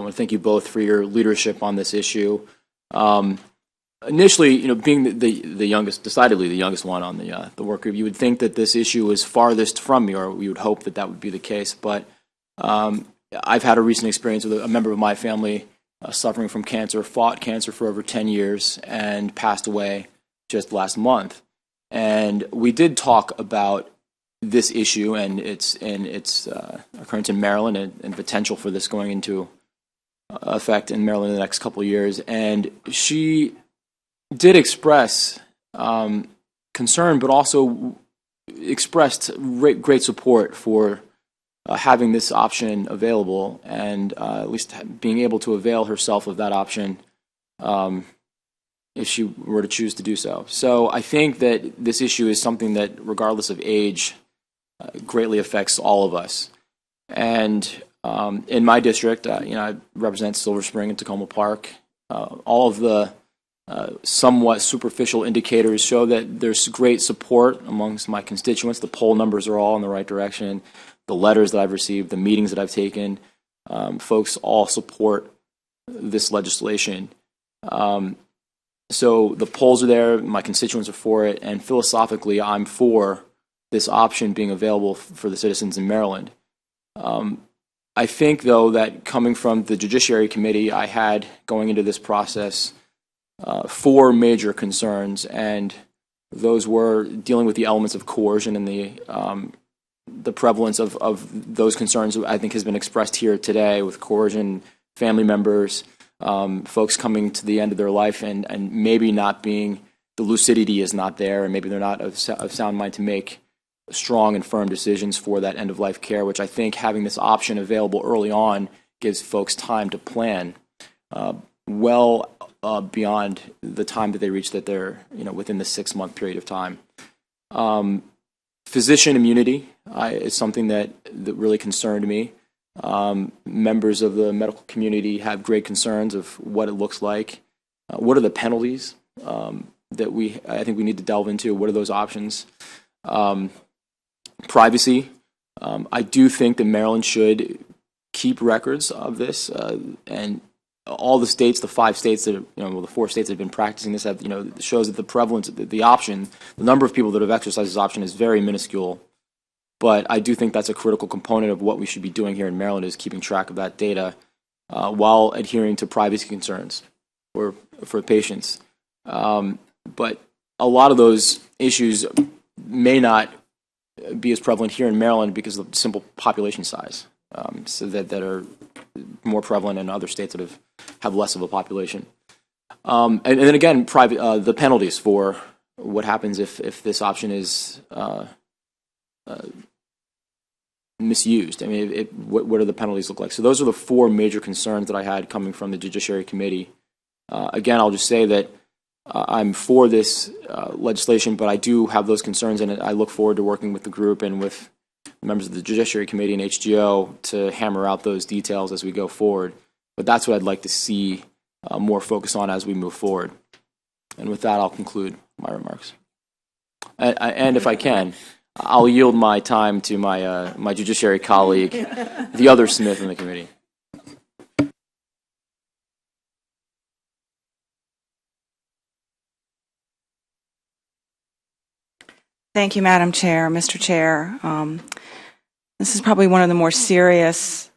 want to thank you both for your leadership on this issue. Initially, being the youngest, decidedly the youngest one on the work group, you would think that this issue is farthest from me, or we would hope that that would be the case. But I've had a recent experience with a member of my family suffering from cancer, fought cancer for over 10 years, and passed away just last month. And we did talk about this issue and its occurrence in Maryland and potential for this going into effect in Maryland in the next couple of years. And she did express concern, but also expressed great support for having this option available, and at least being able to avail herself of that option if she were to choose to do so. So I think that this issue is something that, regardless of age, greatly affects all of us. And in my district, I represent Silver Spring and Tacoma Park. All of the somewhat superficial indicators show that there's great support amongst my constituents. The poll numbers are all in the right direction. The letters that I've received, the meetings that I've taken, folks all support this legislation. So the polls are there, my constituents are for it, and philosophically I'm for this option being available for the citizens in Maryland. I think, though, that coming from the Judiciary Committee, I had, going into this process, 4 major concerns, and those were dealing with the elements of coercion, and the prevalence of those concerns, I think, has been expressed here today with coercion, family members, folks coming to the end of their life and maybe not being, the lucidity is not there, and maybe they're not of sound mind to make strong and firm decisions for that end-of-life care, which I think having this option available early on gives folks time to plan well beyond the time that they reach that they're within the 6-month period of time. Physician immunity is something that really concerned me. Members of the medical community have great concerns of what it looks like. What are the penalties that I think we need to delve into? What are those options? Privacy. I do think that Maryland should keep records of this, and all the states, the 5 states that the 4 states that have been practicing this have, shows that the prevalence, the option, the number of people that have exercised this option is very minuscule. But I do think that's a critical component of what we should be doing here in Maryland, is keeping track of that data while adhering to privacy concerns for patients. But a lot of those issues may not be as prevalent here in Maryland because of the simple population size, so that are more prevalent in other states that have less of a population. And then again, the penalties for what happens if this option is misused. I mean, what do the penalties look like? So those are the 4 major concerns that I had coming from the Judiciary Committee. Again, I'll just say that I'm for this legislation, but I do have those concerns, and I look forward to working with the group and with members of the Judiciary Committee and HGO to hammer out those details as we go forward. But that's what I'd like to see more focus on as we move forward. And with that, I'll conclude my remarks. And if I can, I'll yield my time to my Judiciary colleague, the other Smith in the committee. Thank you, Madam Chair, Mr. Chair. This is probably one of the more serious